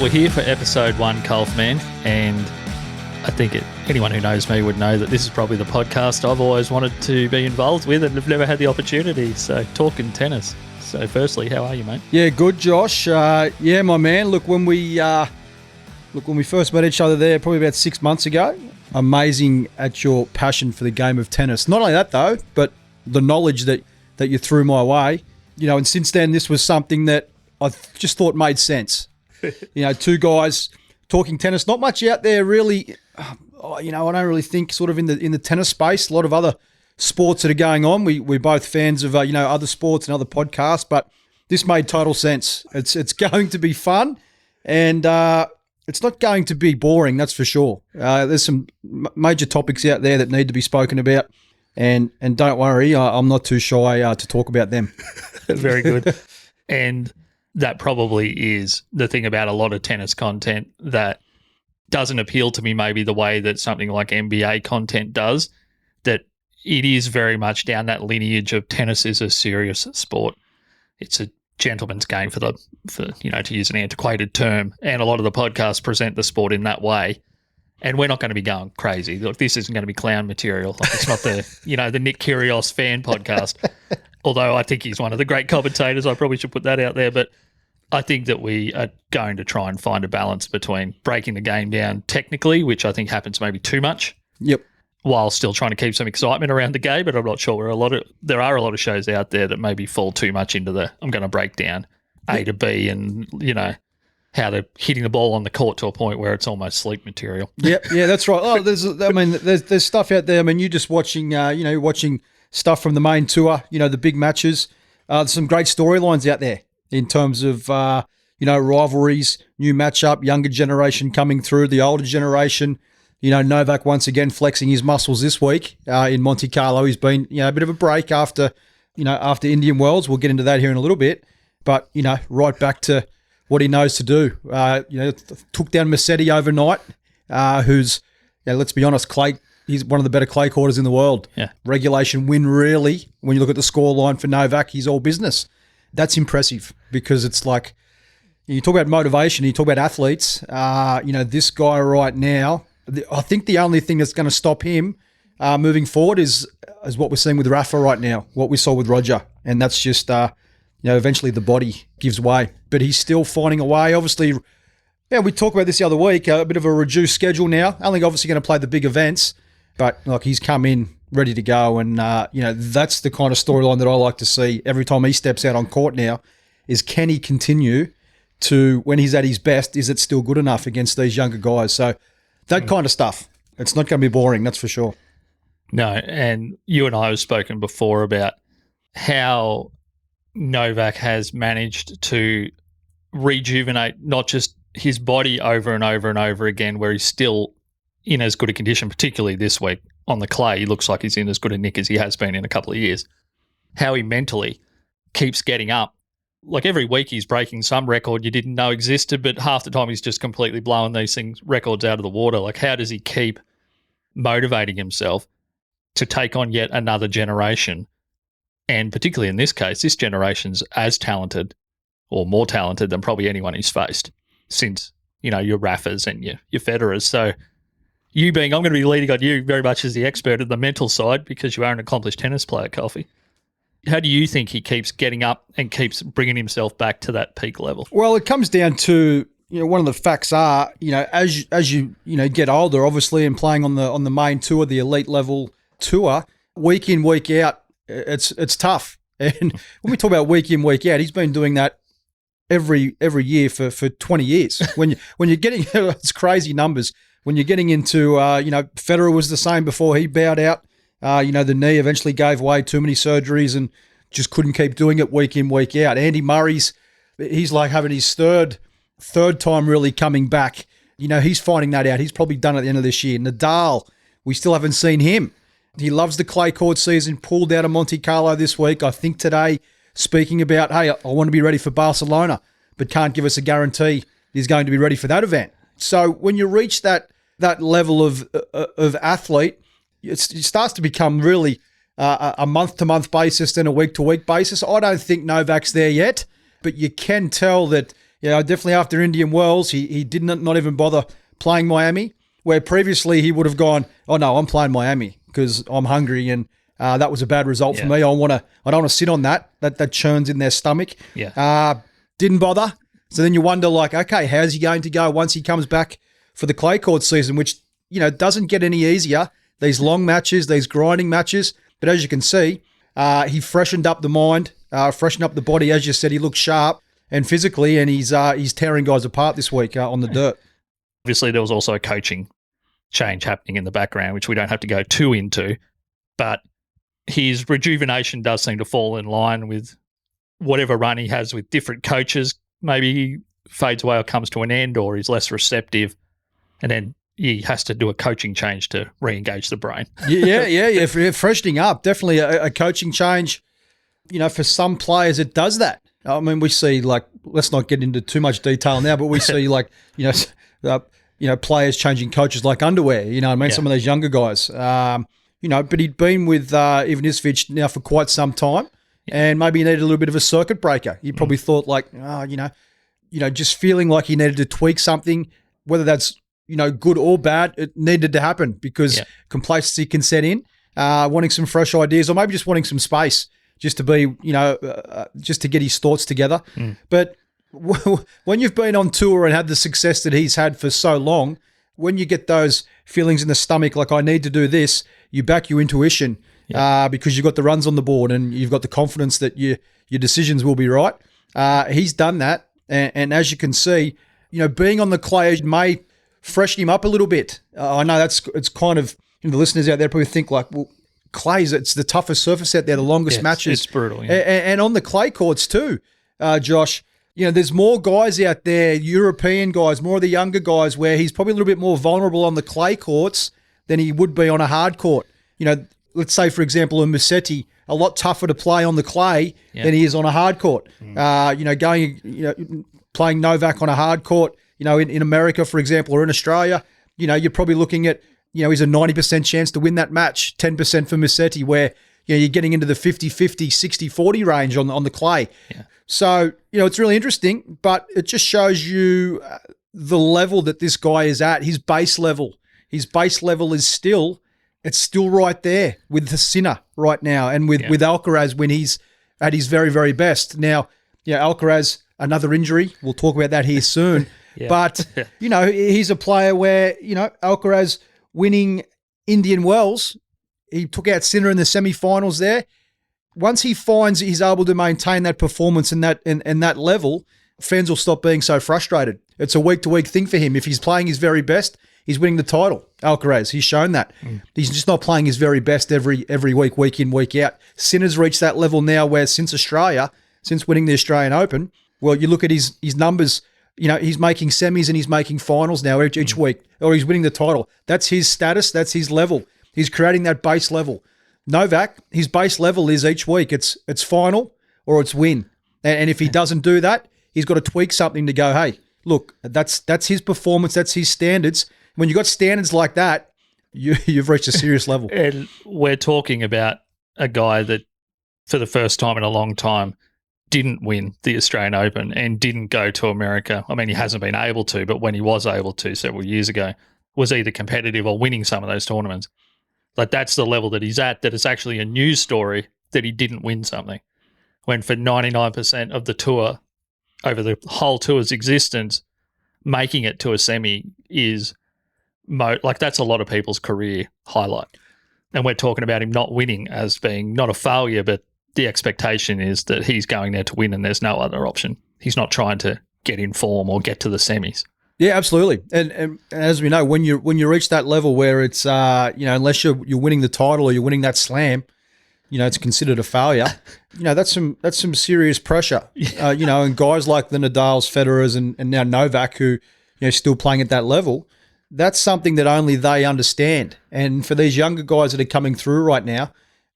Well, we're here for episode 1, Culphman, and I think anyone who knows me would know that this is probably the podcast I've always wanted to be involved with and have never had the opportunity. So, talking tennis. So, firstly, how are you, mate? Yeah, good, Josh. Yeah, my man. Look, when we first met each other there, probably about 6 months ago, amazing at your passion for the game of tennis. Not only that, though, but the knowledge that you threw my way. You know, and since then, this was something that I just thought made sense. You know, two guys talking tennis. Not much out there, really. You know, I don't really think sort of in the tennis space. A lot of other sports that are going on. We're both fans of other sports and other podcasts, but this made total sense. It's going to be fun, and it's not going to be boring. That's for sure. There's some major topics out there that need to be spoken about, and don't worry, I'm not too shy to talk about them. Very good. And that probably is the thing about a lot of tennis content that doesn't appeal to me maybe the way that something like NBA content does, that it is very much down that lineage of tennis is a serious sport. It's a gentleman's game for to use an antiquated term, and a lot of the podcasts present the sport in that way. And we're not going to be going crazy. Look, this isn't going to be clown material. Like, it's not the Nick Kyrgios fan podcast. Although I think he's one of the great commentators. I probably should put that out there. But I think that we are going to try and find a balance between breaking the game down technically, which I think happens maybe too much. Yep. While still trying to keep some excitement around the game. But I'm not sure there are a lot of shows out there that maybe fall too much into I'm going to break down A to B and, how they're hitting the ball on the court to a point where it's almost sleep material. Yep. Yeah, that's right. Oh, there's stuff out there. I mean, you're just watching, watching stuff from the main tour, the big matches. There's some great storylines out there in terms of, rivalries, new matchup, younger generation coming through, the older generation. Novak once again flexing his muscles this week in Monte Carlo. He's been, a bit of a break after Indian Wells. We'll get into that here in a little bit. But, right back to what he knows to do. Took down Musetti overnight, who's, let's be honest, he's one of the better clay courters in the world. Yeah. Regulation win, really. When you look at the scoreline for Novak, he's all business. That's impressive because it's like, you talk about motivation, you talk about athletes. This guy right now, I think the only thing that's going to stop him moving forward is what we're seeing with Rafa right now, what we saw with Roger. And that's just, eventually the body gives way. But he's still finding a way. Obviously, we talked about this the other week, a bit of a reduced schedule now. Only obviously going to play the big events. But he's come in ready to go. And, that's the kind of storyline that I like to see every time he steps out on court now is, can he continue to, when he's at his best, is it still good enough against these younger guys? So that kind of stuff. It's not going to be boring, that's for sure. No, and you and I have spoken before about how Novak has managed to rejuvenate not just his body over and over and over again, where he's still in as good a condition, particularly this week on the clay. He looks like he's in as good a nick as he has been in a couple of years. How he mentally keeps getting up. Like every week he's breaking some record you didn't know existed, but half the time he's just completely blowing these records out of the water. Like, how does he keep motivating himself to take on yet another generation? And particularly in this case, this generation's as talented or more talented than probably anyone he's faced since, your Rafas and your Federers. So I'm going to be leading on you very much as the expert in the mental side because you are an accomplished tennis player, Culphie. How do you think he keeps getting up and keeps bringing himself back to that peak level? Well, it comes down to, one of the facts are, as you get older, obviously, and playing on the main tour, the elite level tour, week in, week out, it's tough. And when we talk about week in, week out, he's been doing that every year for 20 years. When you're getting, it's crazy numbers. When you're getting into, Federer was the same before he bowed out. The knee eventually gave way, too many surgeries, and just couldn't keep doing it week in, week out. Andy Murray's, he's like having his third time really coming back. He's finding that out. He's probably done it at the end of this year. Nadal, we still haven't seen him. He loves the clay court season, pulled out of Monte Carlo this week. I think today, speaking about, hey, I want to be ready for Barcelona, but can't give us a guarantee he's going to be ready for that event. So when you reach that level of athlete, it starts to become really a month-to-month basis than a week-to-week basis. I don't think Novak's there yet, but you can tell that Yeah, definitely after Indian Wells, he did not even bother playing Miami, where previously he would have gone, oh no, I'm playing Miami because I'm hungry and that was a bad result for me. I don't want to sit on that churns in their stomach. Yeah. Didn't bother. So then you wonder, like, okay, how's he going to go once he comes back for the clay court season, which, doesn't get any easier. These long matches, these grinding matches. But as you can see, he freshened up the mind, freshened up the body. As you said, he looked sharp and physically, and he's tearing guys apart this week on the dirt. Obviously, there was also a coaching change happening in the background, which we don't have to go too into. But his rejuvenation does seem to fall in line with whatever run he has with different coaches. Maybe he fades away or comes to an end, or he's less receptive, and then he has to do a coaching change to re-engage the brain. Yeah. Freshening up, definitely a coaching change. For some players, it does that. I mean, we see, like, let's not get into too much detail now, but we see, like, players changing coaches like underwear. Some of those younger guys. But he'd been with Ivanisevic now for quite some time, and maybe he needed a little bit of a circuit breaker. He probably thought, like, just feeling like he needed to tweak something, whether that's good or bad. It needed to happen because complacency can set in. Wanting some fresh ideas, or maybe just wanting some space, just to be, just to get his thoughts together. But when you've been on tour and had the success that he's had for so long, when you get those feelings in the stomach, like, I need to do this, you back your intuition because you've got the runs on the board and you've got the confidence that your decisions will be right. He's done that. And as you can see, being on the clay may freshen him up a little bit. I know it's kind of, the listeners out there probably think, like, well, clays, it's the toughest surface out there, the longest matches. It's brutal. Yeah. And on the clay courts too, Josh, there's more guys out there, European guys, more of the younger guys, where he's probably a little bit more vulnerable on the clay courts than he would be on a hard court. Let's say, for example, a Musetti, a lot tougher to play on the clay than he is on a hard court. Playing Novak on a hard court, in America, for example, or in Australia, you're probably looking at, he's a 90% chance to win that match, 10% for Musetti, where you're getting into the 50-50, 60-40 range on the clay. Yeah. So, it's really interesting, but it just shows you the level that this guy is at, his base level. His base level is still right there with the Sinner right now, and with Alcaraz when he's at his very, very best. Now, Alcaraz, another injury. We'll talk about that here soon. But, he's a player where, Alcaraz winning Indian Wells, he took out Sinner in the semi-finals there. Once he finds he's able to maintain that performance and that level, fans will stop being so frustrated. It's a week-to-week thing for him. If he's playing his very best, he's winning the title. Alcaraz, he's shown that. He's just not playing his very best every week, week in, week out. Sinner's reached that level now where since winning the Australian Open, well, you look at his numbers, he's making semis and he's making finals now each week, or he's winning the title. That's his status. That's his level. He's creating that base level. Novak, his base level is each week. It's final or it's win. And if he doesn't do that, he's got to tweak something to go, hey, look, that's his performance. That's his standards. When you've got standards like that, you've reached a serious level. And we're talking about a guy that, for the first time in a long time, didn't win the Australian Open and didn't go to America. I mean, he hasn't been able to, but when he was able to several years ago, was either competitive or winning some of those tournaments. Like, that's the level that he's at, that it's actually a news story that he didn't win something. When for 99% of the tour, over the whole tour's existence, making it to a semi is, that's a lot of people's career highlight. And we're talking about him not winning as being not a failure, but the expectation is that he's going there to win and there's no other option. He's not trying to get in form or get to the semis. Yeah, absolutely. And as we know, when you reach that level where it's unless you're winning the title or you're winning that slam, it's considered a failure. That's some serious pressure. And guys like the Nadals, Federers, and now Novak, who still playing at that level, that's something that only they understand. And for these younger guys that are coming through right now,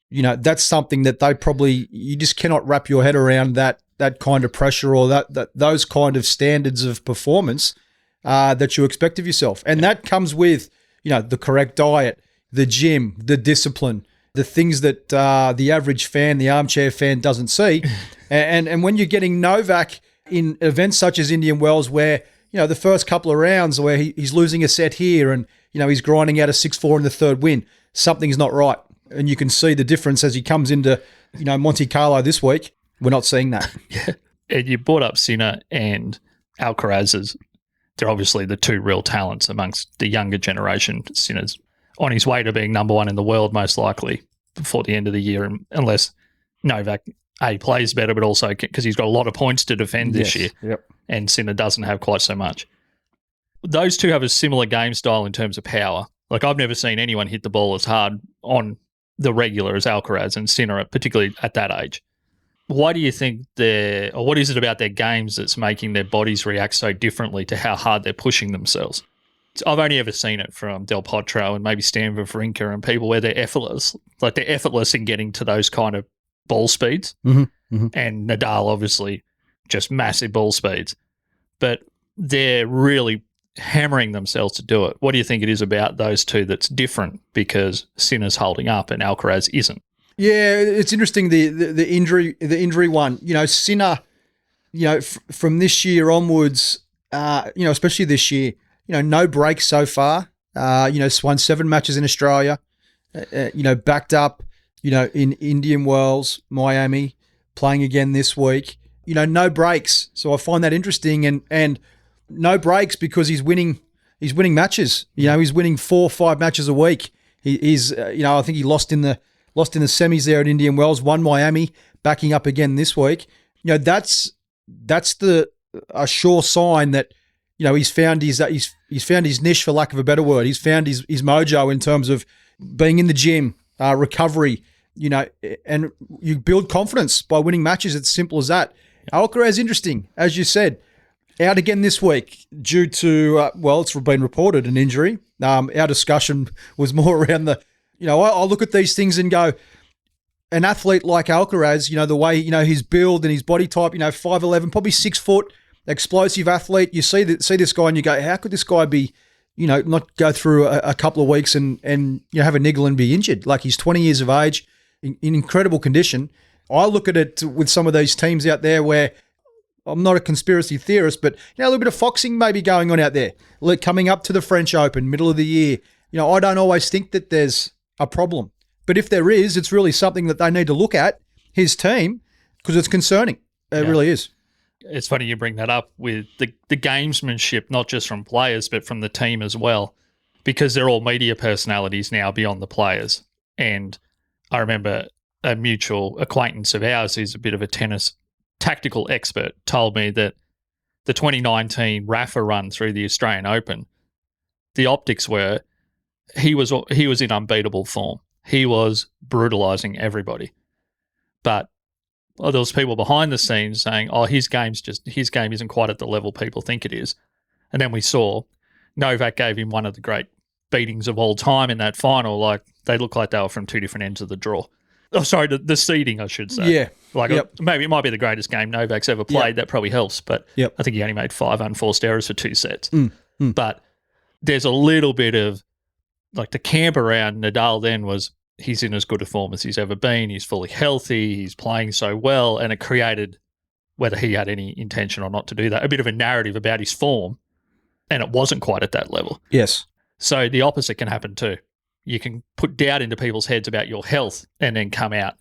that's something that you just cannot wrap your head around, that kind of pressure or that those kind of standards of performance that you expect of yourself. And that comes with, the correct diet, the gym, the discipline, the things that the average fan, the armchair fan doesn't see. And when you're getting Novak in events such as Indian Wells where, the first couple of rounds where he's losing a set here and, he's grinding out a 6-4 in the third win, something's not right. And you can see the difference as he comes into, Monte Carlo this week. We're not seeing that. Yeah. And you brought up Sinner and Alcaraz. They're obviously the two real talents amongst the younger generation. Sinner's on his way to being number one in the world, most likely, before the end of the year, unless Novak, plays better, but also because he's got a lot of points to defend this year. Yep. And Sinner doesn't have quite so much. Those two have a similar game style in terms of power. Like, I've never seen anyone hit the ball as hard on the regular as Alcaraz and Sinner, particularly at that age. Why do you think what is it about their games that's making their bodies react so differently to how hard they're pushing themselves? I've only ever seen it from Del Potro and maybe Stan Wawrinka and people where they're effortless. Like, they're effortless in getting to those kind of ball speeds. Mm-hmm. Mm-hmm. And Nadal, obviously, just massive ball speeds. But they're really hammering themselves to do it. What do you think it is about those two that's different because Sinner's holding up and Alcaraz isn't? Yeah, it's interesting, the injury one. Sinner, from this year onwards, especially this year, no breaks so far. Won 7 matches in Australia, backed up, in Indian Wells, Miami, playing again this week. No breaks. So I find that interesting and no breaks because he's winning matches. He's winning 4 or 5 matches a week. He's I think he lost in the semis there at Indian Wells, won Miami, backing up again this week. That's a sure sign that he's found his niche, for lack of a better word. He's found his mojo in terms of being in the gym, recovery. And you build confidence by winning matches. It's simple as that. Alcaraz, interesting, as you said, out again this week due to it's been reported an injury. Our discussion was more around I look at these things and go, an athlete like Alcaraz, the way, his build and his body type, 5'11", probably 6 foot, explosive athlete. You see this guy and you go, how could this guy be, not go through a couple of weeks and have a niggle and be injured? Like, he's 20 years of age, in incredible condition. I look at it with some of these teams out there where I'm not a conspiracy theorist, but a little bit of foxing maybe going on out there, coming up to the French Open, middle of the year. I don't always think that there's a problem. But if there is, it's really something that they need to look at, his team, because it's concerning. It really is. It's funny you bring that up with the gamesmanship, not just from players, but from the team as well, because they're all media personalities now beyond the players. And I remember a mutual acquaintance of ours who's a bit of a tennis tactical expert told me that the 2019 Rafa run through the Australian Open, the optics were he was in unbeatable form. He was brutalising everybody. But there was people behind the scenes saying, his game isn't quite at the level people think it is. And then we saw Novak gave him one of the great beatings of all time in that final. Like, they looked like they were from two different ends of the draw. Oh, sorry, the seeding, I should say. Yeah. Maybe it might be the greatest game Novak's ever played. Yep. That probably helps. But I think he only made 5 unforced errors for 2 sets. But there's a little bit of, like, the camp around Nadal then was he's in as good a form as he's ever been. He's fully healthy. He's playing so well. And it created, whether he had any intention or not to do that, a bit of a narrative about his form. And it wasn't quite at that level. Yes. So the opposite can happen too. You can put doubt into people's heads about your health and then come out,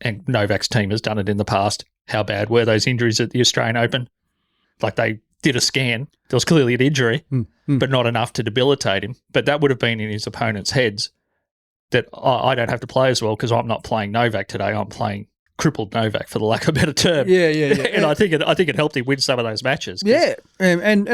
and Novak's team has done it in the past. How bad were those injuries at the Australian Open? Like, they did a scan. There was clearly an injury, but not enough to debilitate him. But that would have been in his opponent's heads that I don't have to play as well because I'm not playing Novak today. I'm playing crippled Novak, for the lack of a better term. Yeah. And I think it helped him win some of those matches. Yeah, and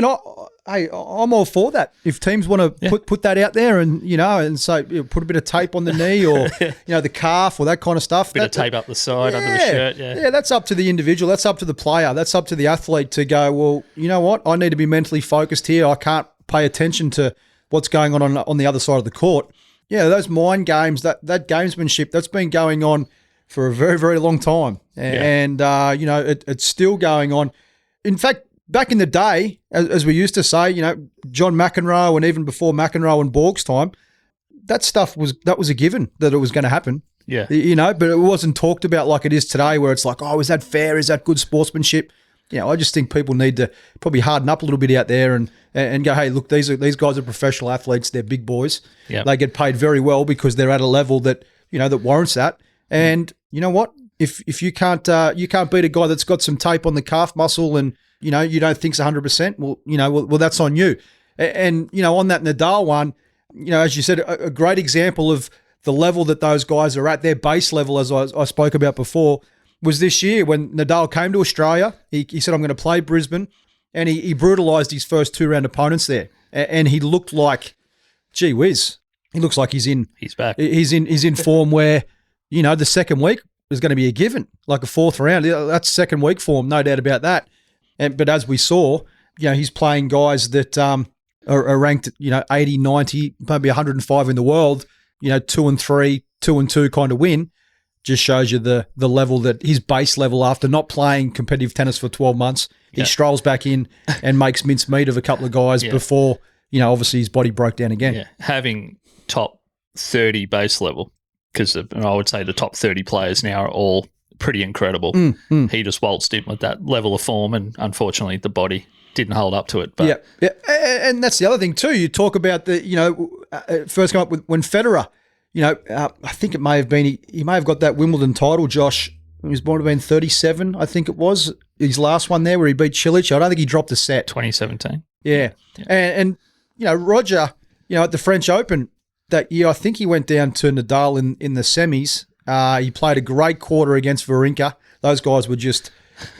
I'm all for that. If teams want to put that out there and so put a bit of tape on the knee or the calf or that kind of stuff. Bit of tape up the side under the shirt. Yeah, that's up to the individual. That's up to the player. That's up to the athlete to go, well, you know what? I need to be mentally focused here. I can't pay attention to what's going on the other side of the court. Yeah, those mind games, that gamesmanship, that's been going on for a very, very long time. And it's still going on. In fact, back in the day, as we used to say, John McEnroe and even before McEnroe and Borg's time, that was a given that it was going to happen. Yeah. But it wasn't talked about like it is today where it's like, is that fair? Is that good sportsmanship? I just think people need to probably harden up a little bit out there and go, hey, look, these guys are professional athletes. They're big boys. Yep. They get paid very well because they're at a level that that warrants that. And you know what? If you can't beat a guy that's got some tape on the calf muscle and you don't think's 100%, well that's on you. And on that Nadal one, as you said, a great example of the level that those guys are at, their base level, as I spoke about before, was this year when Nadal came to Australia. He said, I'm going to play Brisbane, and he brutalised his first 2-round opponents there. And he looked like, gee whiz, he looks like he's back. He's in form where, the second week is going to be a given, like a fourth round. That's second week form, no doubt about that. But as we saw, he's playing guys that are ranked, 80, 90, maybe 105 in the world, 2 and 3, 2 and 2 kind of win. Just shows you the level that his base level after not playing competitive tennis for 12 months. He strolls back in and makes mincemeat of a couple of guys before, obviously his body broke down again. Yeah. Having top 30 base level, because I would say the top 30 players now are all pretty incredible. He just waltzed in with that level of form, and unfortunately the body didn't hold up to it. But yeah. And that's the other thing too. You talk about first come up with when Federer, I think it may have been, he may have got that Wimbledon title, Josh. He was born to have been 37, I think it was. His last one there where he beat Cilic. I don't think he dropped a set. 2017. Yeah. And Roger, at the French Open that year, I think he went down to Nadal in the semis. He played a great quarter against Wawrinka. Those guys were just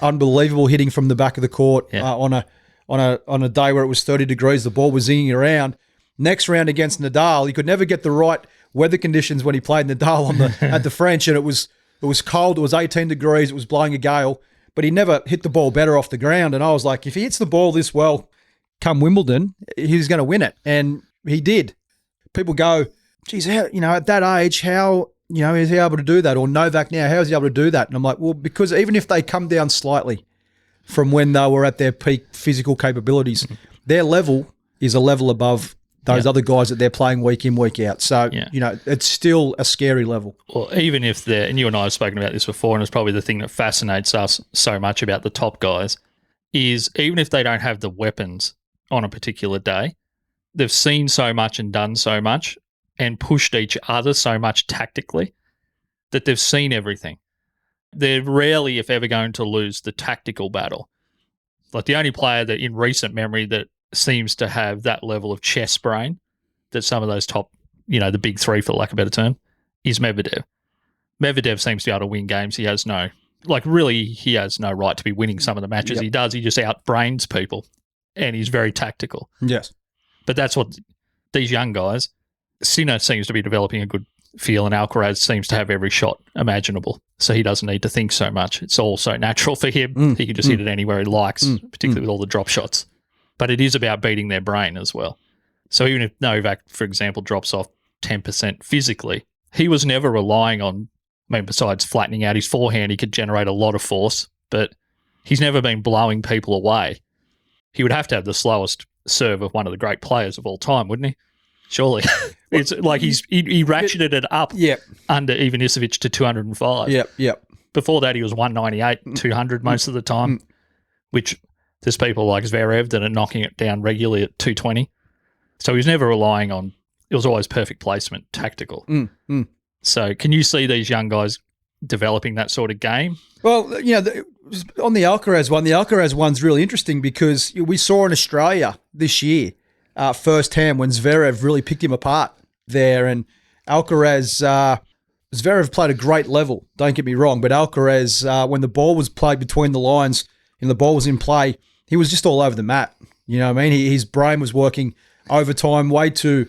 unbelievable, hitting from the back of the court on a day where it was 30 degrees. The ball was zinging around. Next round against Nadal, he could never get the right weather conditions when he played Nadal at the French, and it was cold. It was 18 degrees. It was blowing a gale, but he never hit the ball better off the ground. And I was like, if he hits the ball this well, come Wimbledon, he's going to win it, and he did. People go, geez, at that age, how is he able to do that? Or Novak now, how is he able to do that? And I'm like, well, because even if they come down slightly from when they were at their peak physical capabilities, their level is a level above those other guys that they're playing week in, week out. So, it's still a scary level. Well, even if and you and I have spoken about this before, and it's probably the thing that fascinates us so much about the top guys, is even if they don't have the weapons on a particular day, they've seen so much and done so much and pushed each other so much tactically that they've seen everything. They're rarely, if ever, going to lose the tactical battle. Like the only player that in recent memory that seems to have that level of chess brain that some of those top, the big three, for lack of a better term, is Medvedev. Medvedev seems to be able to win games. He has no right to be winning some of the matches he does. He just outbrains people, and he's very tactical. Yes. But that's what these young guys, Sinner seems to be developing a good feel, and Alcaraz seems to have every shot imaginable. So he doesn't need to think so much. It's all so natural for him. He can just hit it anywhere he likes, particularly with all the drop shots. But it is about beating their brain as well. So even if Novak, for example, drops off 10% physically, he was never relying on, besides flattening out his forehand, he could generate a lot of force, but he's never been blowing people away. He would have to have the slowest serve of one of the great players of all time, wouldn't he? Surely. It's like he ratcheted it up under Ivanisevic to 205. Yep. Before that, he was 198, 200 most of the time, which there's people like Zverev that are knocking it down regularly at 220. So he was never relying on, it was always perfect placement, tactical. So can you see these young guys developing that sort of game? Well, on the Alcaraz one's really interesting because we saw in Australia this year firsthand when Zverev really picked him apart there, and Zverev played a great level, don't get me wrong, but Alcaraz, when the ball was played between the lines and the ball was in play, he was just all over the map. You know what I mean? His brain was working overtime way too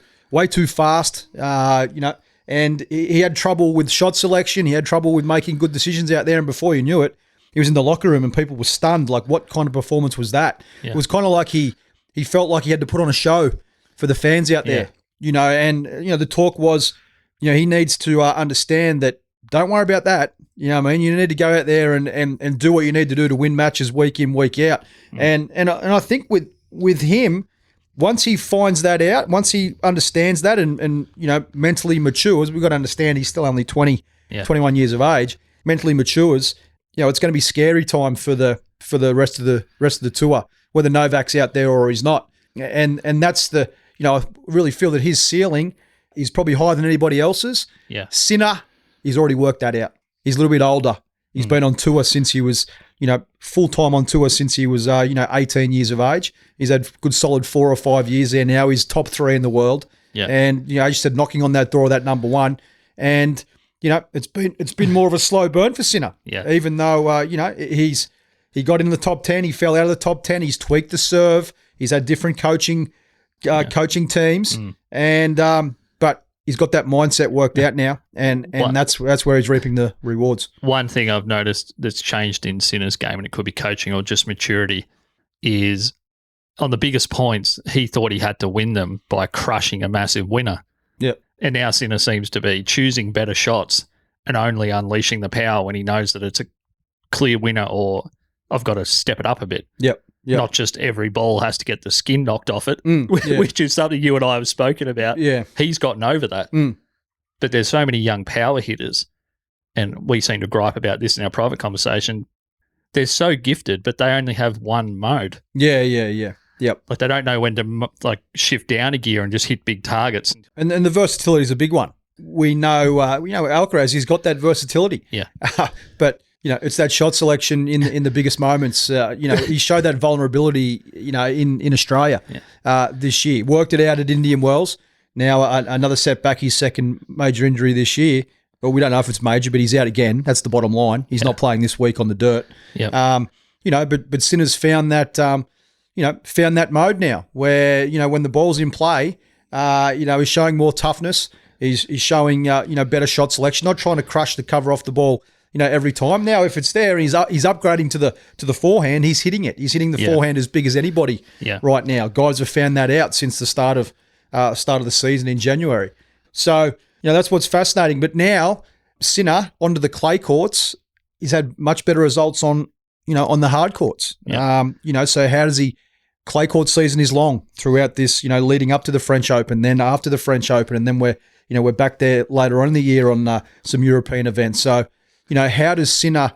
fast, and he had trouble with shot selection. He had trouble with making good decisions out there, and before you knew it, he was in the locker room and people were stunned. Like, what kind of performance was that? Yeah. It was kind of like he felt like he had to put on a show for the fans out there, and the talk was, he needs to understand that don't worry about that. You know what I mean? You need to go out there and do what you need to do to win matches week in, week out. And I think with him, once he finds that out, once he understands that and mentally matures, we've got to understand he's still only 20, 21 years of age, mentally matures, it's going to be scary time for the rest of the tour, whether Novak's out there or he's not. And that's the, I really feel that his ceiling is probably higher than anybody else's. Yeah. Sinner, he's already worked that out. He's a little bit older. He's been on tour since he was, full-time on tour since he was, 18 years of age. He's had good solid 4 or 5 years there now. He's top 3 in the world. Yeah. And, as you said, knocking on that door of that number 1. And, it's been more of a slow burn for Sinner. Yeah. Even though, he got into the top 10. He fell out of the top 10. He's tweaked the serve. He's had different coaching teams. And, but he's got that mindset worked out now, and that's where he's reaping the rewards. One thing I've noticed that's changed in Sinner's game, and it could be coaching or just maturity, is on the biggest points, he thought he had to win them by crushing a massive winner. Yep. And now Sinner seems to be choosing better shots and only unleashing the power when he knows that it's a clear winner, or I've got to step it up a bit. Yep. Not just every ball has to get the skin knocked off it, which is something you and I have spoken about. Yeah. He's gotten over that. But there's so many young power hitters, and we seem to gripe about this in our private conversation. They're so gifted, but they only have one mode. Yeah. Yep. Like they don't know when to shift down a gear and just hit big targets. And the versatility is a big one. We know Alcaraz, he's got that versatility. Yeah. But it's that shot selection in the biggest moments. He showed that vulnerability, in Australia this year. Worked it out at Indian Wells. Now another setback, his second major injury this year. Well, we don't know if it's major, but he's out again. That's the bottom line. He's not playing this week on the dirt. Yeah. But Sinner's found that mode now where, when the ball's in play, he's showing more toughness. He's showing, better shot selection, not trying to crush the cover off the ball, every time. Now, if it's there, he's upgrading to the forehand. He's hitting it. He's hitting the forehand as big as anybody right now. Guys have found that out since the start of the season in January. So, that's what's fascinating. But now, Sinner onto the clay courts, he's had much better results on the hard courts. Yeah. So how does he? Clay court season is long throughout this, leading up to the French Open, then after the French Open, and then we're back there later on in the year on some European events. So, how does Sinner,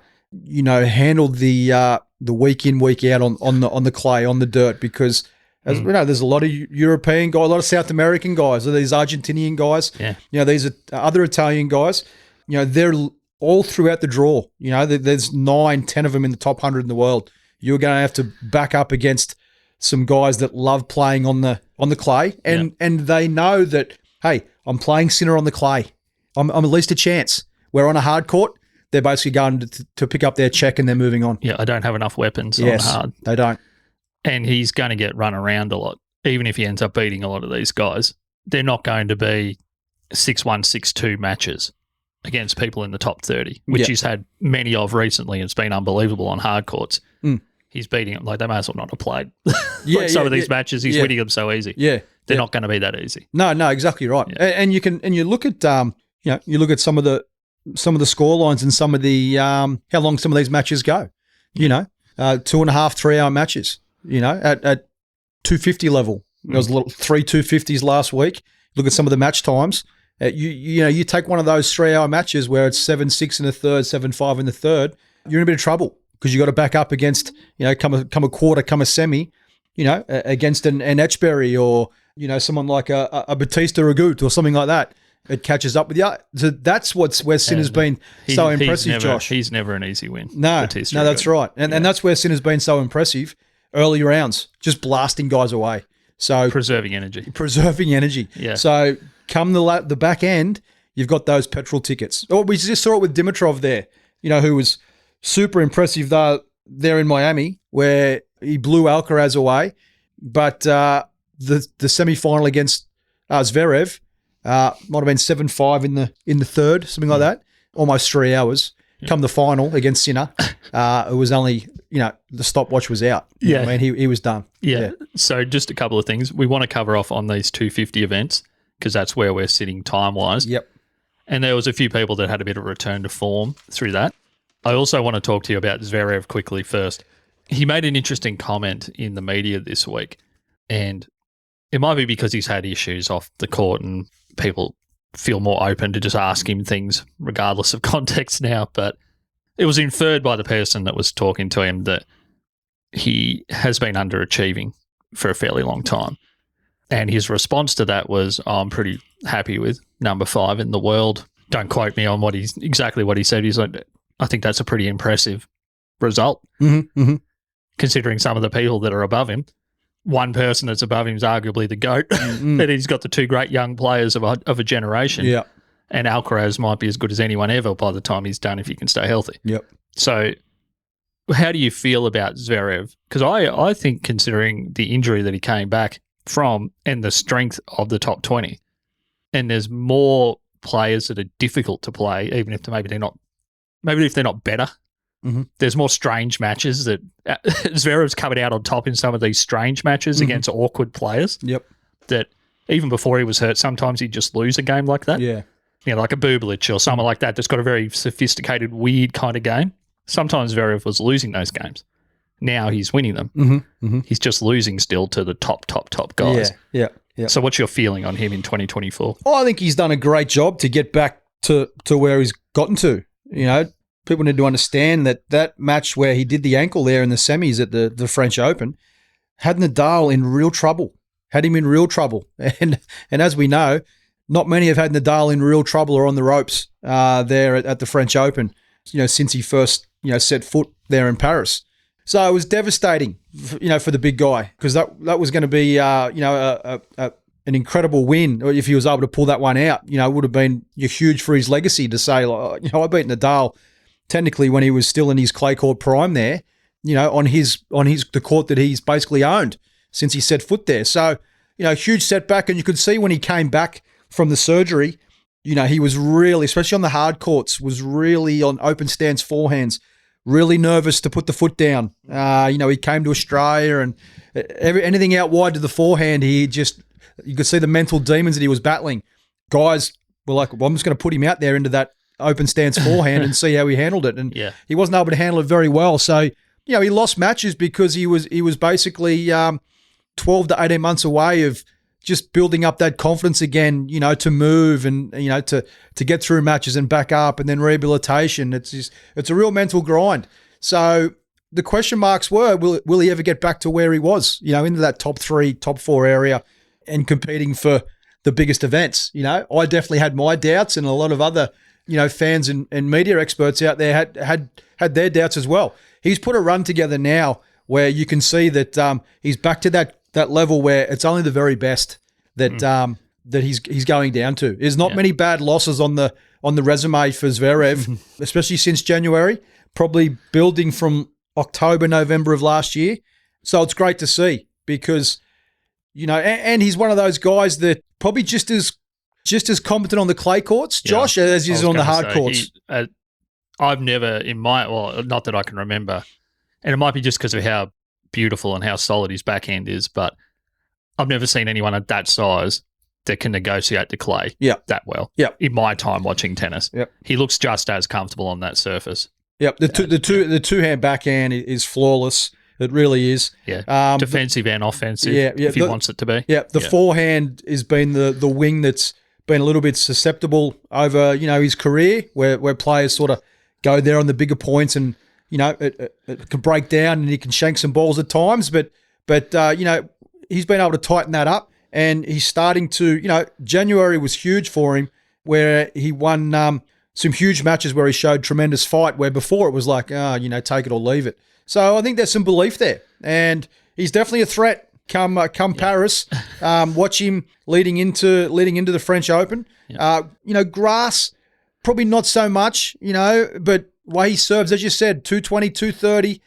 handle the week in, week out on the clay, on the dirt? Because as we know, there's a lot of European guys, a lot of South American guys, these Argentinian guys. Yeah. These are other Italian guys. They're all throughout the draw. There's 9, 10 of them in the top 100 in the world. You're going to have to back up against some guys that love playing on the clay, and they know that, hey, I'm playing Sinner on the clay. I'm at least a chance. Where on a hard court, they're basically going to pick up their check and they're moving on. Yeah, I don't have enough weapons on hard. They don't. And he's going to get run around a lot. Even if he ends up beating a lot of these guys, they're not going to be 6-1, 6-2 matches against people in the top 30, which he's had many of recently. It's been unbelievable on hard courts. He's beating them. Like, they may as well not have played. Some of these matches, he's winning them so easy. Yeah. They're not going to be that easy. No, exactly right. Yeah. And you look at some of the score lines and some of the how long some of these matches go. 2.5, 3 hour matches. At 250 level. There was a little 3 250s last week. Look at some of the match times. You take one of those 3 hour matches where it's 7-6 in the third, 7-5 in the third. You're in a bit of trouble because you got to back up against come a quarter, come a semi. Against an Etchberry or someone like a Batista Agut or something like that. It catches up with you. So that's where Sinner's been so impressive, Josh. He's never an easy win. No, that's right. And that's where Sinner's been so impressive. Early rounds, just blasting guys away. So preserving energy. Yeah. So come the back end, you've got those petrol tickets. Oh, we just saw it with Dimitrov there. Who was super impressive there in Miami, where he blew Alcaraz away. But the semi-final against Zverev might have been 7-5 in the third, something like that. Almost 3 hours. Come the final against Sinner, it was only, the stopwatch was out. Yeah. I mean, he was done. Yeah. So just a couple of things. We want to cover off on these 250 events because that's where we're sitting time-wise. Yep. And there was a few people that had a bit of a return to form through that. I also want to talk to you about Zverev quickly first. He made an interesting comment in the media this week, and it might be because he's had issues off the court and people feel more open to just ask him things regardless of context now. But it was inferred by the person that was talking to him that he has been underachieving for a fairly long time. And his response to that was, I'm pretty happy with number 5 in the world. Don't quote me on exactly what he said. He's like, I think that's a pretty impressive result, considering some of the people that are above him. One person that's above him is arguably the GOAT, and he's got the 2 great young players of a generation. Yeah. And Alcaraz might be as good as anyone ever by the time he's done if he can stay healthy. Yep. So how do you feel about Zverev? Because I think, considering the injury that he came back from and the strength of the top 20, and there's more players that are difficult to play, even if they're not better. There's more strange matches that Zverev's coming out on top in some of these strange matches against awkward players. Yep. That even before he was hurt, sometimes he'd just lose a game like that. Yeah. Like a Bublik or someone like that that's got a very sophisticated, weird kind of game. Sometimes Zverev was losing those games. Now he's winning them. He's just losing still to the top guys. Yeah. So what's your feeling on him in 2024? I think he's done a great job to get back to where he's gotten to. People need to understand that match where he did the ankle there in the semis at the French Open had Nadal in real trouble, had him in real trouble. And as we know, not many have had Nadal in real trouble or on the ropes there at the French Open, since he first, set foot there in Paris. So it was devastating, for the big guy, because that was going to be, an incredible win if he was able to pull that one out. It would have been huge for his legacy to say, I beat Nadal technically when he was still in his clay court prime there, on the court that he's basically owned since he set foot there. So, huge setback. And you could see when he came back from the surgery, he was really, especially on the hard courts, was really on open stance forehands, really nervous to put the foot down. He came to Australia and anything out wide to the forehand, you could see the mental demons that he was battling. Guys were like, well, I'm just going to put him out there into that open stance forehand and see how he handled it. And he wasn't able to handle it very well. So, he lost matches because he was basically 12 to 18 months away of just building up that confidence again, to move and, to get through matches and back up and then rehabilitation. It's a real mental grind. So the question marks were, will he ever get back to where he was, into that top 3, top 4 area and competing for the biggest events? I definitely had my doubts, and a lot of other fans and media experts out there had their doubts as well. He's put a run together now where you can see that he's back to that level where it's only the very best that he's going down to. There's not many bad losses on the resume for Zverev, especially since January, probably building from October, November of last year. So it's great to see because, and he's one of those guys that probably just as competent on the clay courts, Josh, as he is on the hard courts. I've never not that I can remember, and it might be just because of how beautiful and how solid his backhand is, but I've never seen anyone at that size that can negotiate the clay that well. In my time watching tennis, he looks just as comfortable on that surface. The two-hand backhand is flawless. It really is. Defensive and offensive. If he wants it to be. The forehand has been the wing that's been a little bit susceptible over his career, where players sort of go there on the bigger points and it can break down and he can shank some balls at times, but he's been able to tighten that up, and he's starting to, January was huge for him where he won some huge matches where he showed tremendous fight, where before it was like, take it or leave it. So I think there's some belief there, and he's definitely a threat come Paris. Watch him leading into the French Open. Grass, probably not so much, but way he serves, as you said, 220, 230,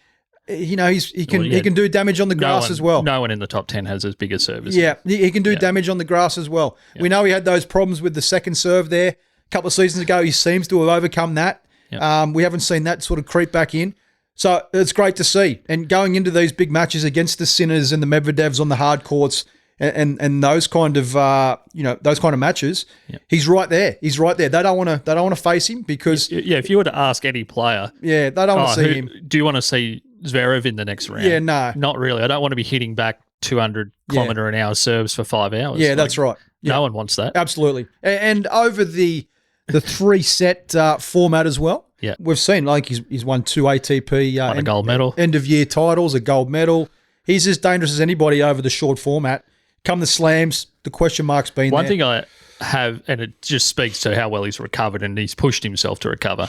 he can do damage on the grass as well. No one in the top 10 has as big a serve as him. He can do damage on the grass as well. We know he had those problems with the second serve there a couple of seasons ago. He seems to have overcome that. We haven't seen that sort of creep back in. So it's great to see. And going into these big matches against the Sinners and the Medvedevs on the hard courts and those kind of matches, he's right there. He's right there. They don't want to face him because if you were to ask any player, they don't want to see him. Do you want to see Zverev in the next round? No, not really. I don't want to be hitting back 200 kilometre an hour serves for 5 hours. That's right. No one wants that. Absolutely. And over the 3-set format as well. Yeah. We've seen, like, he's won 2 ATP Won a gold medal. end-of-year titles, a gold medal. He's as dangerous as anybody over the short format. Come the slams, the question mark's been One there. thing I have, and it just speaks to how well he's recovered and he's pushed himself to recover,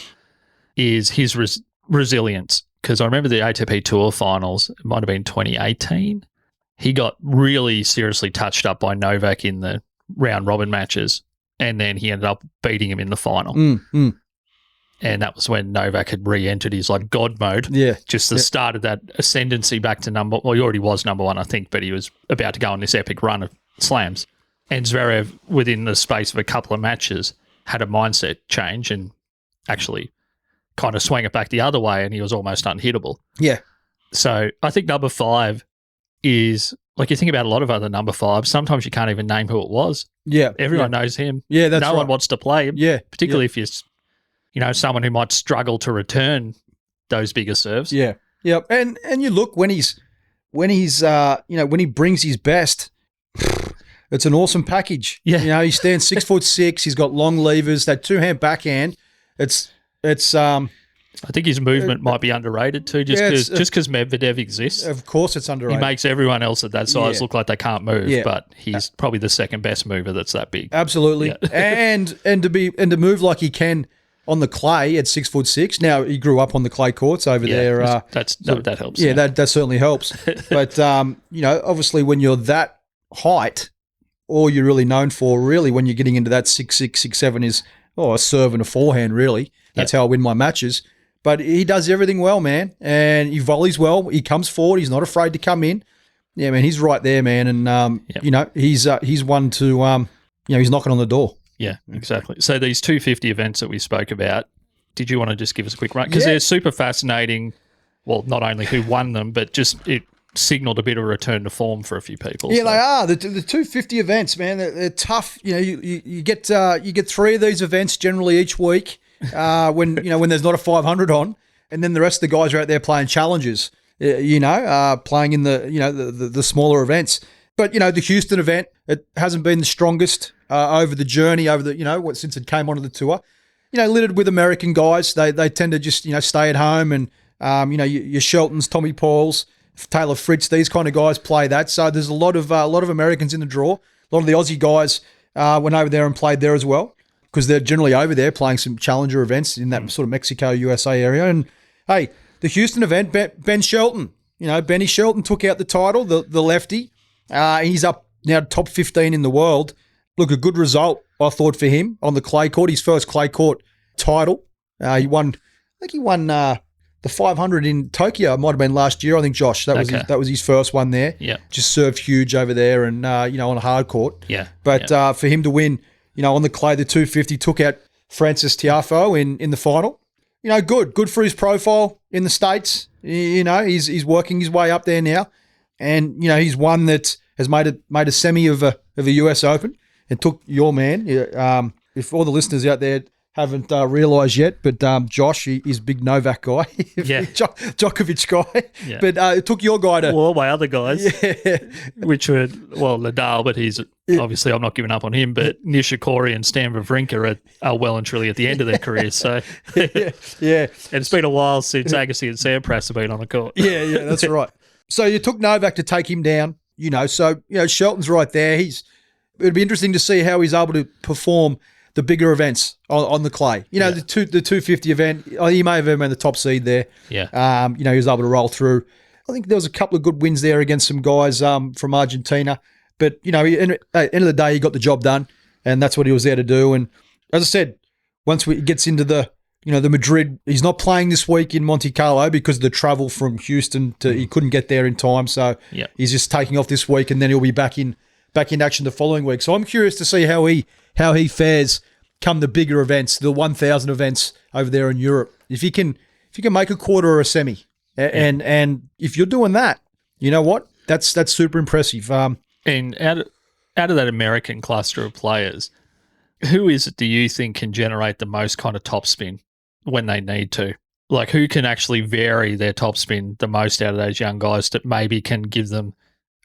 is his resilience. Because I remember the ATP Tour finals, it might have been 2018. He got really seriously touched up by Novak in the round-robin matches, and then he ended up beating him in the final. And that was when Novak had re-entered his like God mode. Yeah. Just the start of that ascendancy back to well, he already was number one, I think, but he was about to go on this epic run of slams. And Zverev, within the space of a couple of matches, had a mindset change and actually kind of swung it back the other way, and he was almost unhittable. Yeah. So I think number 5 is, like, you think about a lot of other number 5s, sometimes you can't even name who it was. Yeah. Everyone knows him. Yeah, that's no one wants to play him. Yeah. Particularly if you're someone who might struggle to return those bigger serves. Yeah. Yeah. And you look when he brings his best, it's an awesome package. Yeah. He stands 6'6", he's got long levers, that 2-hand backhand. It's I think his movement might be underrated too, just because Medvedev exists. Of course it's underrated. He makes everyone else at that size look like they can't move, but he's probably the second best mover that's that big. Absolutely. Yeah. and to move like he can on the clay at 6'6". Now he grew up on the clay courts over there. That helps. Yeah, that certainly helps. But obviously when you're that height, all you're really known for, really, when you're getting into that 6'6", 6'7", is a serve and a forehand. Really, that's how I win my matches. But he does everything well, man, and he volleys well. He comes forward. He's not afraid to come in. Yeah, man, he's right there, man, and he's one to he's knocking on the door. Yeah, exactly. So these 250 events that we spoke about, did you want to just give us a quick run? Because they're super fascinating. Well, not only who won them, but just it signaled a bit of a return to form for a few people. Yeah, they are. The 250 events, man, they're tough. You get 3 of these events generally each week when there's not a 500 on, and then the rest of the guys are out there playing challenges. Playing in the smaller events. But the Houston event, it hasn't been the strongest over the journey, since it came onto the tour. Littered with American guys. They tend to just stay at home, and your Sheltons, Tommy Pauls, Taylor Fritz, these kind of guys play that. So there's a lot of Americans in the draw. A lot of the Aussie guys went over there and played there as well, because they're generally over there playing some challenger events in that sort of Mexico, USA area. And hey, the Houston event, Ben Shelton, Benny Shelton took out the title, the lefty. He's up now top 15 in the world. Look, a good result, I thought, for him on the clay court. His first clay court title. He won the 500 in Tokyo. It might have been last year, I think, Josh. That was his first one there. Yeah. Just served huge over there and, on a hard court. Yeah. But for him to win, on the clay, the 250, took out Francis Tiafoe in the final. Good for his profile in the States. He's working his way up there now. And, he's one that has made a semi of a US Open and took your man. If all the listeners out there haven't realised yet, but Josh, he's a big Novak guy. Yeah. Djokovic guy. Yeah. But it took your guy to... Well, all my other guys, which were, Nadal, but he's obviously, I'm not giving up on him, but Nishikori and Stan Wawrinka are well and truly at the end of their careers. So, yeah. And it's been a while since Agassi and Sampras have been on the court. Yeah, that's right. So you took Novak to take him down, so, Shelton's right there. It'd be interesting to see how he's able to perform the bigger events on the clay. The 250 event, he may have been the top seed there. Yeah. He was able to roll through. I think there was a couple of good wins there against some guys from Argentina. But, at the end of the day, he got the job done, and that's what he was there to do. And as I said, once he gets into the Madrid, he's not playing this week in Monte Carlo because of the travel from Houston he couldn't get there in time. So he's just taking off this week, and then he'll be back in action the following week. So I'm curious to see how he fares come the bigger events, the 1,000 events over there in Europe. If you can make a quarter or a semi, and if you're doing that, you know what? That's super impressive. And out of that American cluster of players, who is it do you think can generate the most kind of topspin when they need to? Like, who can actually vary their topspin the most out of those young guys that maybe can give them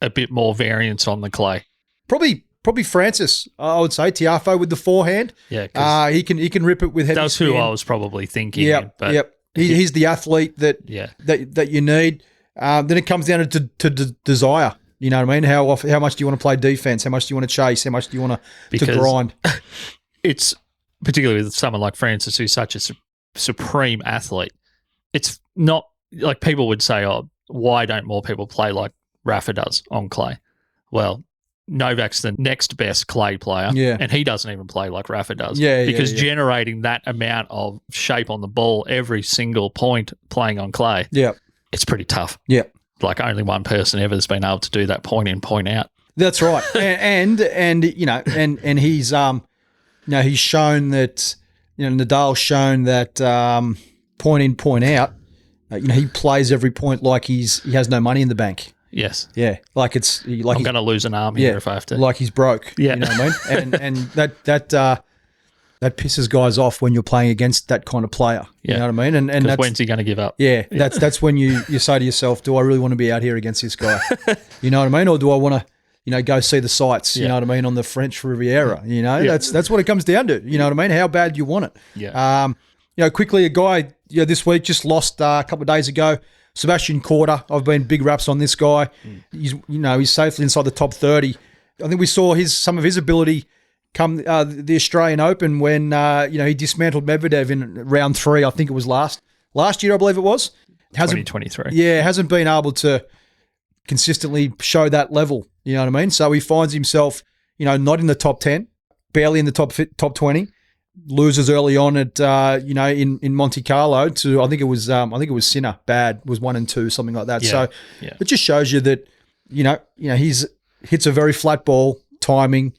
a bit more variance on the clay? Probably probably Francis. I would say Tiafoe with the forehand. Yeah, 'cause he can rip it with heavy that's spin. who I was probably thinking. Yep, but yep. He's the athlete that you need. Then it comes down to desire. You know what I mean? How much do you want to play defense? How much do you want to chase? How much do you want to grind? It's particularly with someone like Francis, who's such a supreme athlete. It's not like people would say, "Oh, why don't more people play like Rafa does on clay?" Well, Novak's the next best clay player, and he doesn't even play like Rafa does. Because generating that amount of shape on the ball every single point playing on clay, it's pretty tough. Yeah. Like only one person ever has been able to do that point in, point out. That's right. and he's he's shown that, Nadal's shown that point in, point out, he plays every point like he has no money in the bank. Yes. Yeah. Like I'm going to lose an arm here if I have to. Like he's broke. Yeah. You know what I mean? And that pisses guys off when you're playing against that kind of player. You know what I mean? And that's, when's he going to give up? Yeah. That's when you say to yourself, do I really want to be out here against this guy? You know what I mean? Or do I want to, go see the sights, you know what I mean, on the French Riviera? That's what it comes down to. You know what I mean? How bad do you want it? Yeah. Quickly, a guy this week just lost a couple of days ago, Sebastian Korda. I've been big raps on this guy. He's safely inside the top 30. I think we saw some of his ability come the Australian Open when he dismantled Medvedev in round 3. I think it was last year, I believe it was. 2023. Yeah, hasn't been able to consistently show that level. You know what I mean? So he finds himself, not in the top 10, barely in the top 20. Loses early on at in Monte Carlo to I think it was Sinner was 1 and 2, something like that. It just shows you that he's hits a very flat ball, timing.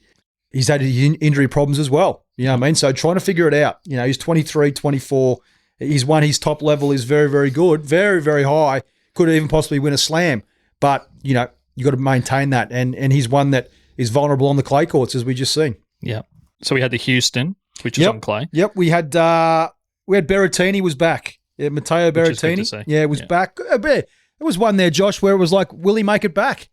He's had injury problems as well. You know what I mean? So trying to figure it out. He's 23, 24. He's won his top level is very, very good, very, very high. Could even possibly win a slam, but you got to maintain that. And he's one that is vulnerable on the clay courts, as we just seen. Yeah. So we had the Houston, which is on clay. Yep, we had Berrettini was back. Yeah, Matteo Berrettini. Yeah, was back. It was one there, Josh, where it was like, will he make it back?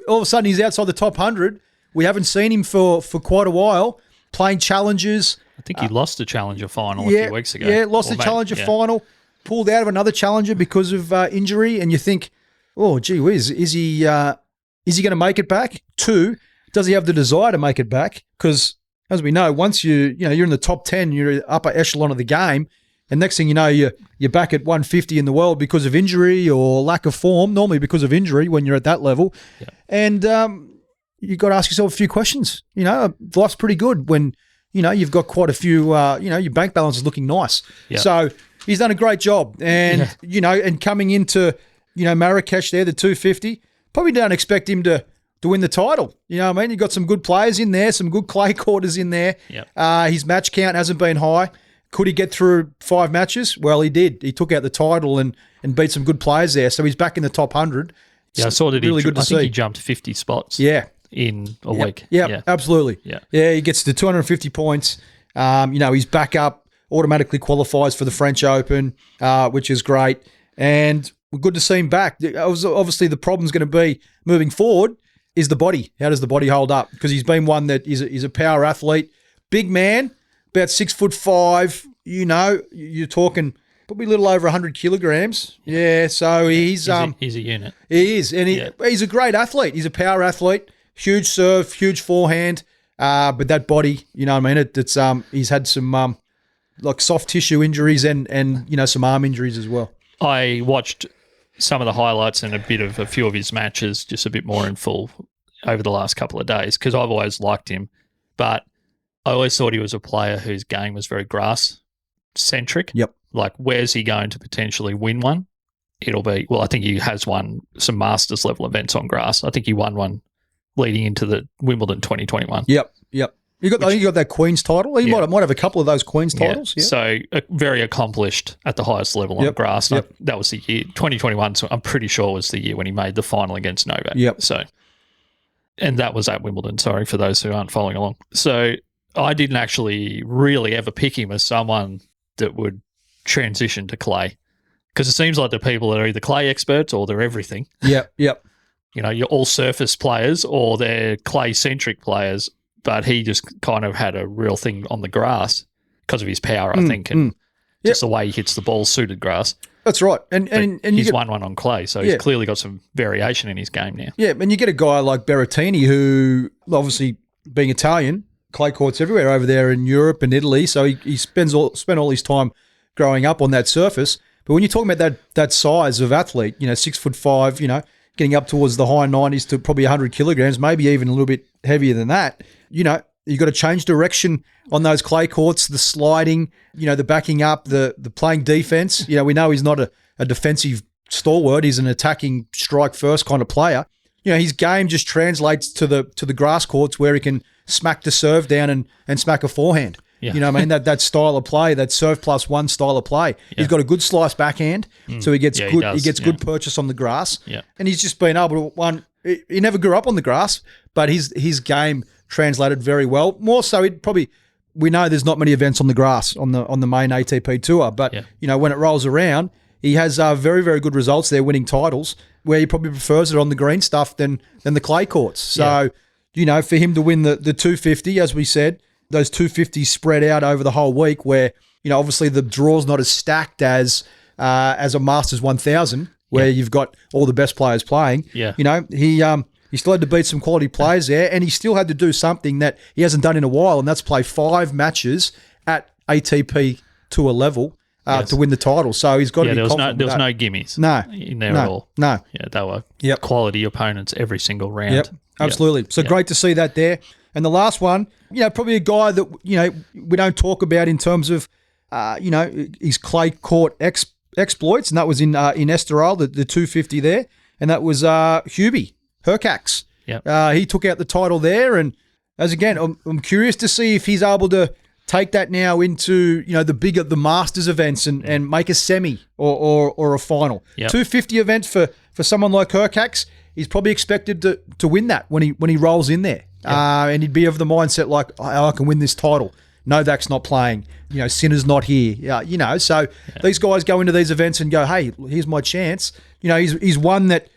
All of a sudden, he's outside the top 100. We haven't seen him for quite a while playing challenges. I think he lost a challenger final a few weeks ago. Yeah, lost a challenger final, pulled out of another challenger because of injury, and you think, oh, gee whiz, is he going to make it back? 2, does he have the desire to make it back? Because as we know, once you're in the top 10, you're upper echelon of the game, and next thing you know, you're back at 150 in the world because of injury or lack of form, normally because of injury when you're at that level. Yeah. And you've got to ask yourself a few questions. Life's pretty good when, you've got quite a few, your bank balance is looking nice. Yeah. So he's done a great job. And, and coming into, Marrakesh there, the 250, probably don't expect him to win the title. You know what I mean? You've got some good players in there, some good clay quarters in there. Yep. His match count hasn't been high. Could he get through 5 matches? Well, he did. He took out the title and beat some good players there. So he's back in the top 100. Yeah, I saw that really good to see. I think he jumped 50 spots in a week. Yeah, absolutely. Yeah, he gets to 250 points. He's back up, automatically qualifies for the French Open, which is great. And we're good to see him back. Obviously, the problem's going to be moving forward is the body. How does the body hold up? Because he's been one that is a power athlete, big man, about 6'5". You're talking probably a little over 100 kilograms. Yeah, so he's a unit. He is, and he's a great athlete. He's a power athlete, huge serve, huge forehand. But that body, you know what I mean? It's he's had some like soft tissue injuries and some arm injuries as well. I watched some of the highlights and a few of his matches just a bit more in full over the last couple of days because I've always liked him, but I always thought he was a player whose game was very grass-centric. Yep. Like, where's he going to potentially win one? It'll be, I think he has won some Masters-level events on grass. I think he won one leading into the Wimbledon 2021. Yep. I think you got that Queen's title. He might have a couple of those Queen's titles. Yeah. So very accomplished at the highest level on grass. Yep. That was the year 2021. So I'm pretty sure was the year when he made the final against Novak. Yep. So, and that was at Wimbledon. Sorry for those who aren't following along. So I didn't actually really ever pick him as someone that would transition to clay because it seems like the people that are either clay experts or they're everything. Yep. you're all surface players or they're clay-centric players, but he just kind of had a real thing on the grass because of his power, I think, and just the way he hits the ball suited grass. That's right. And he's won one on clay, so he's clearly got some variation in his game now. Yeah, and you get a guy like Berrettini who, obviously being Italian, clay courts everywhere over there in Europe and Italy, so he spent all his time growing up on that surface. But when you're talking about that size of athlete, 6'5", getting up towards the high 90s to probably 100 kilograms, maybe even a little bit heavier than that, you've got to change direction on those clay courts, the sliding, the backing up, the playing defense. We know he's not a defensive stalwart. He's an attacking strike first kind of player. His game just translates to the grass courts where he can smack the serve down and smack a forehand. Yeah. You know what I mean? That style of play, that serve plus one style of play. Yeah. He's got a good slice backhand, so he gets good purchase on the grass. Yeah. And he's just been able to he never grew up on the grass, but his game translated very well. More so, we know there's not many events on the grass on the main ATP tour, but when it rolls around, he has very, very good results there, winning titles, where he probably prefers it on the green stuff than the clay courts. So, for him to win the 250, as we said, those 250s spread out over the whole week, where obviously the draw's not as stacked as a Masters 1000, where you've got all the best players playing. Yeah. He still had to beat some quality players there, and he still had to do something that he hasn't done in a while, and that's play 5 matches at ATP tour level to win the title. So he's got to be confident. There was no gimmies in there at all. No. Yeah, they were quality opponents every single round. Yep, absolutely. So great to see that there. And the last one, probably a guy that, we don't talk about in terms of, his clay court exploits, and that was in Estoril, the 250 there, and that was Hubert Hurkacz. Yep. He took out the title there, and as again, I'm curious to see if he's able to take that now into the Masters events and make a semi or a final. Yep. 250 events for someone like Hurkacz, he's probably expected to win that when he rolls in there. Yep. And he'd be of the mindset like, I can win this title. Novak's not playing. Sinner's not here. So these guys go into these events and go, hey, here's my chance. He's one that.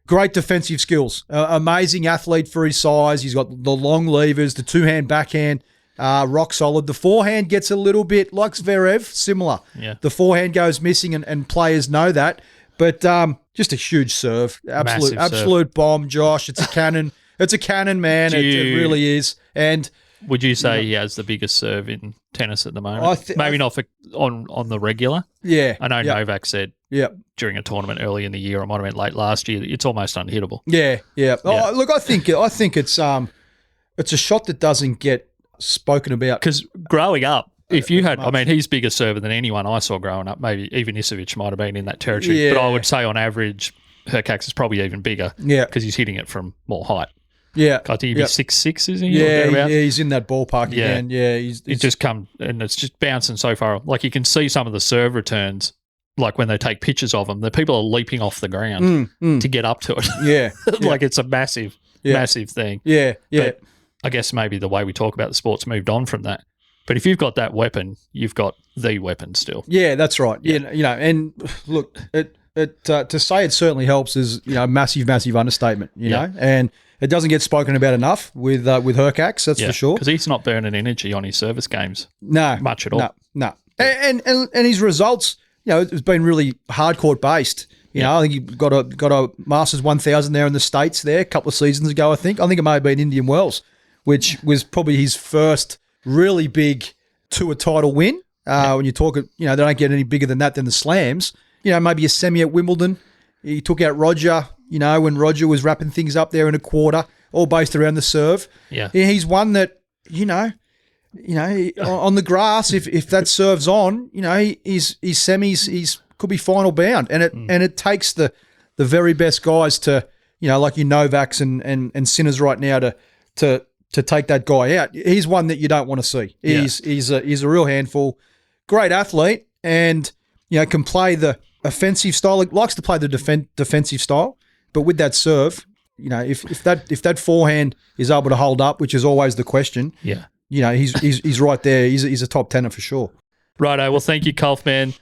Great defensive skills. Amazing athlete for his size. He's got the long levers, the two-hand backhand, rock solid. The forehand gets a little bit, like Zverev, similar. Yeah. The forehand goes missing, and players know that. But just a huge serve. Absolute bomb, Josh. It's a cannon. It's a cannon, man. It really is. And would you say he has the biggest serve in tennis at the moment? Maybe not on the regular. Yeah. I know Novak said during a tournament early in the year, or might have been late last year, it's almost unhittable. Yeah. Oh, look, I think it's a shot that doesn't get spoken about. Because growing up, if you had, he's bigger server than anyone I saw growing up. Maybe even Isovic might have been in that territory. Yeah. But I would say on average, Hurkacz is probably even bigger. Yeah. Because he's hitting it from more height. Yeah. I think he'd be 6'6", is he? Yeah, he's in that ballpark again. Yeah. It just come and it's just bouncing so far. Like you can see some of the serve returns, like when they take pictures of them, the people are leaping off the ground to get up to it. Yeah. Like it's a massive thing. Yeah. But I guess maybe the way we talk about the sport's moved on from that. But if you've got that weapon, you've got the weapon still. Yeah, that's right. Yeah. And look, to say it certainly helps is massive understatement. You know, and it doesn't get spoken about enough with Hurkacz. That's for sure. Because he's not burning energy on his service games. No, much at all. No. And his results, it's been really hardcourt based. I think he got a Masters 1000 there in the States there a couple of seasons ago. I think it may have been Indian Wells, which was probably his first really big tour title win. When you talk, they don't get any bigger than that than the Slams. Maybe a semi at Wimbledon. He took out Roger, when Roger was wrapping things up there in a quarter, all based around the serve. Yeah. He's one that, on the grass, if that serves on, his semis, could be final bound. And it takes the very best guys to, like your Novaks and Sinners right now to take that guy out. He's one that you don't want to see. He's a real handful. Great athlete and, can play the offensive style. He likes to play the defensive style, but with that serve, if that forehand is able to hold up, which is always the question, he's right there. He's a top tenner for sure. Righto. Well, thank you, Culphman.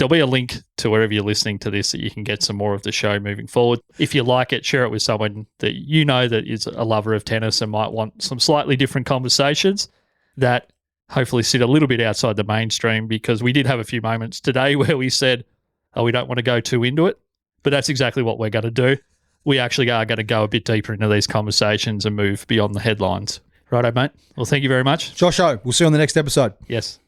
there'll be a link to wherever you're listening to this that you can get some more of the show moving forward. If you like it, share it with someone that you know that is a lover of tennis and might want some slightly different conversations that hopefully sit a little bit outside the mainstream, because we did have a few moments today where we said, oh, we don't want to go too into it, but that's exactly what we're going to do. We actually are going to go a bit deeper into these conversations and move beyond the headlines. Righto, mate. Well, thank you very much. Josho, we'll see you on the next episode. Yes.